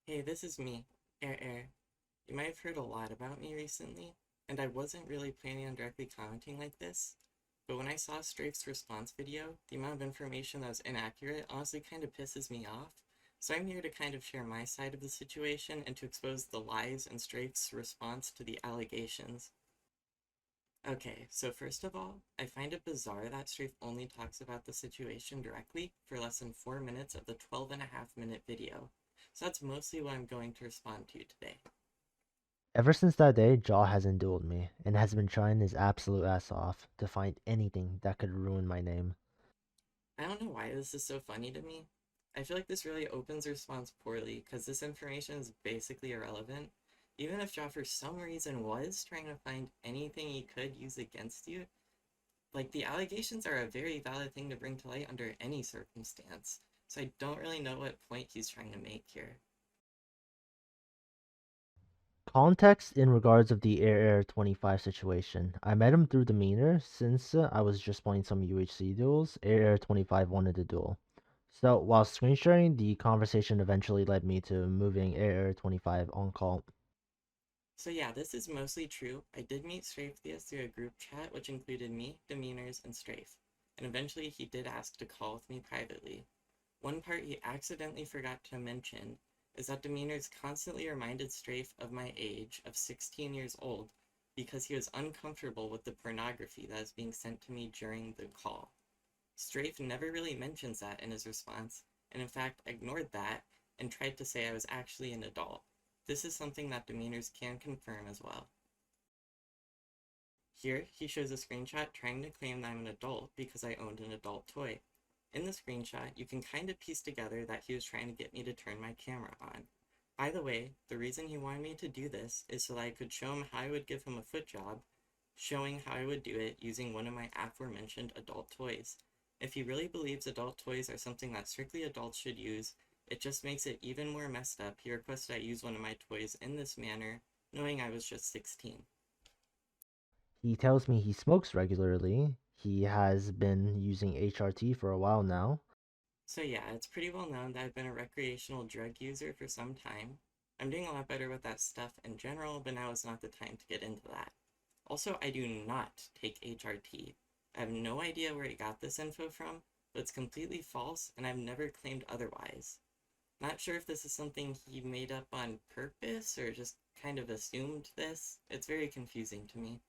Hey, this is me, Air. You might have heard a lot about me recently, and I wasn't really planning on directly commenting like this, but when I saw Strafe's response video, the amount of information that was inaccurate honestly kind of pisses me off. So I'm here to kind of share my side of the situation and to expose the lies and Strafe's response to the allegations. Okay, so first of all, I find it bizarre that Strafe only talks about the situation directly for less than 4 minutes of the 12.5-minute video. So that's mostly what I'm going to respond to today. Ever since that day, Jaw hasn't dueled me, and has been trying his absolute ass off to find anything that could ruin my name. I don't know why this is so funny to me. I feel like this really opens the response poorly because this information is basically irrelevant. Even if Jaw for some reason was trying to find anything he could use against you, like the allegations are a very valid thing to bring to light under any circumstance. So I don't really know what point he's trying to make here. Context in regards of the Air 25 situation. I met him through Demeanor since I was just playing some UHC duels. Air 25 wanted to duel. So while screen sharing, the conversation eventually led me to moving Air 25 on call. So yeah, this is mostly true. I did meet Strafe through a group chat which included me, Demeanors, and Strafe. And eventually he did ask to call with me privately. One part he accidentally forgot to mention is that Demeanors constantly reminded Strafe of my age of 16 years old because he was uncomfortable with the pornography that is being sent to me during the call. Strafe never really mentions that in his response, and in fact ignored that and tried to say I was actually an adult. This is something that Demeanors can confirm as well. Here, he shows a screenshot trying to claim that I'm an adult because I owned an adult toy. In the screenshot, you can kind of piece together that he was trying to get me to turn my camera on. By the way, the reason he wanted me to do this is so that I could show him how I would give him a foot job, showing how I would do it using one of my aforementioned adult toys. If he really believes adult toys are something that strictly adults should use, it just makes it even more messed up. He requested I use one of my toys in this manner, knowing I was just 16. He tells me he smokes regularly. He has been using HRT for a while now. So yeah, it's pretty well known that I've been a recreational drug user for some time. I'm doing a lot better with that stuff in general, but now is not the time to get into that. Also, I do not take HRT. I have no idea where he got this info from, but it's completely false, and I've never claimed otherwise. Not sure if this is something he made up on purpose or just kind of assumed this. It's very confusing to me.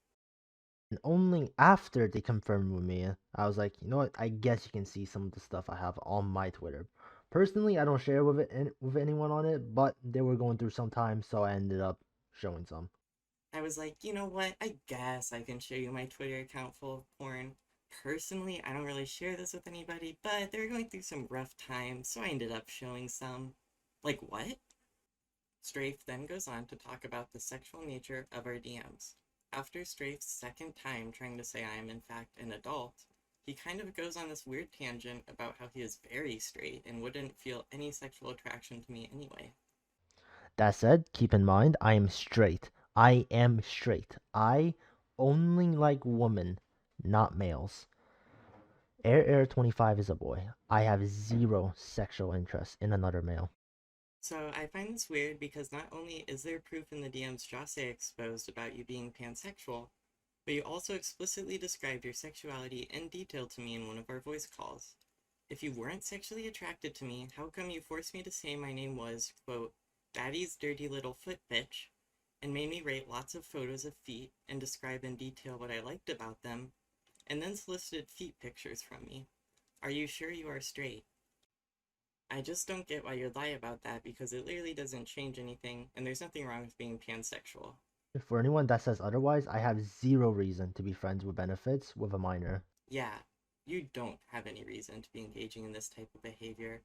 And only after they confirmed with me, I was like, you know what? I guess you can see some of the stuff I have on my Twitter. Personally, I don't share with anyone on it, but they were going through some time, so I ended up showing some. I was like, you know what? I guess I can show you my Twitter account full of porn. Personally, I don't really share this with anybody, but they're going through some rough times, so I ended up showing some. Like, what? Strafe then goes on to talk about the sexual nature of our DMs. After Strafe's second time trying to say I am in fact an adult, he kind of goes on this weird tangent about how he is very straight and wouldn't feel any sexual attraction to me anyway. That said, keep in mind, I am straight. I am straight. I only like women, not males. Air 25 is a boy. I have zero sexual interest in another male. So I find this weird because not only is there proof in the DMs Jose exposed about you being pansexual, but you also explicitly described your sexuality in detail to me in one of our voice calls. If you weren't sexually attracted to me, how come you forced me to say my name was, quote, Daddy's dirty little foot bitch, and made me rate lots of photos of feet and describe in detail what I liked about them, and then solicited feet pictures from me? Are you sure you are straight? I just don't get why you'd lie about that because it literally doesn't change anything, and there's nothing wrong with being pansexual. For anyone that says otherwise, I have zero reason to be friends with benefits with a minor. Yeah, you don't have any reason to be engaging in this type of behavior.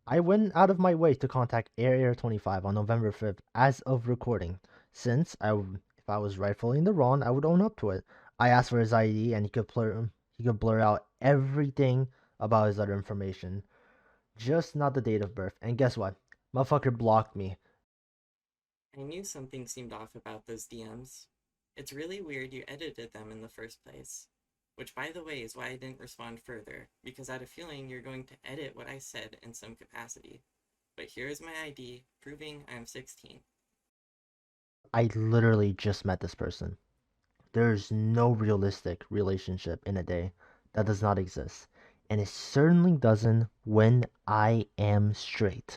I went out of my way to contact Air 25 on November 5th as of recording, since if I was rightfully in the wrong, I would own up to it. I asked for his ID and he could blur out everything about his other information, just not the date of birth. And guess what? Motherfucker blocked me. I knew something seemed off about those DMs. It's really weird you edited them in the first place. Which, by the way, is why I didn't respond further, because I had a feeling you're going to edit what I said in some capacity. but here is my ID proving I am 16. I literally just met this person. There's no realistic relationship in a day. That does not exist. And it certainly doesn't when I am straight.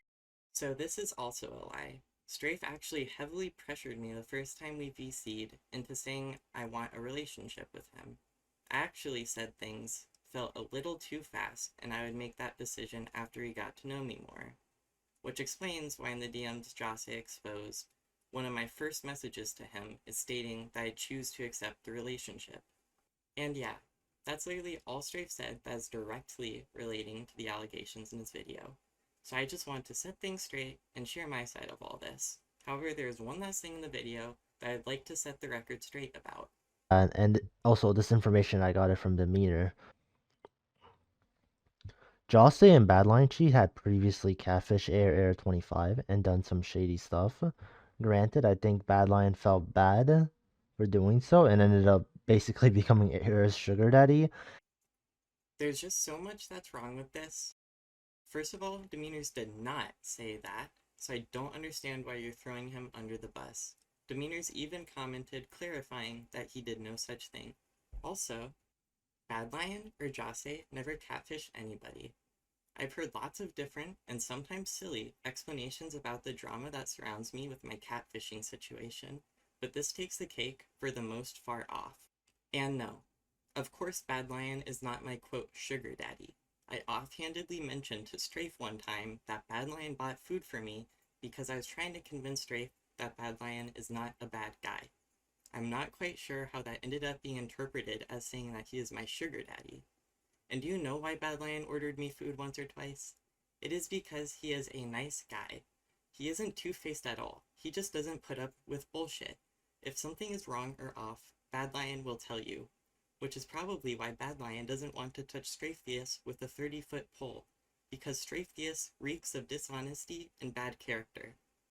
So this is also a lie. Strafe actually heavily pressured me the first time we VC'd into saying I want a relationship with him. I actually said things felt a little too fast, and I would make that decision after he got to know me more. Which explains why in the DMs Jose exposed, one of my first messages to him is stating that I choose to accept the relationship. And yeah, that's literally all Strafe said that is directly relating to the allegations in his video. So I just want to set things straight and share my side of all this. However, there's one last thing in the video that I'd like to set the record straight about. And also, this information I got it from Demeanor. Jose and Badline Cheat had previously catfished Air 25 and done some shady stuff. Granted, I think Badline felt bad for doing so and ended up basically becoming Air's sugar daddy. There's just so much that's wrong with this. First of all, Demeanors did not say that, so I don't understand why you're throwing him under the bus. Demeanors even commented clarifying that he did no such thing. Also, Badlion or Jose never catfished anybody. I've heard lots of different, and sometimes silly, explanations about the drama that surrounds me with my catfishing situation, but this takes the cake for the most far off. And no, of course Badlion is not my quote sugar daddy. I offhandedly mentioned to Strafe one time that Badlion bought food for me because I was trying to convince Strafe that Badlion is not a bad guy. I'm not quite sure how that ended up being interpreted as saying that he is my sugar daddy. And do you know why Badlion ordered me food once or twice? It is because he is a nice guy. He isn't two-faced at all. He just doesn't put up with bullshit. If something is wrong or off, Badlion will tell you. Which is probably why Badlion doesn't want to touch Strafe with a 30-foot pole, because Strafe reeks of dishonesty and bad character.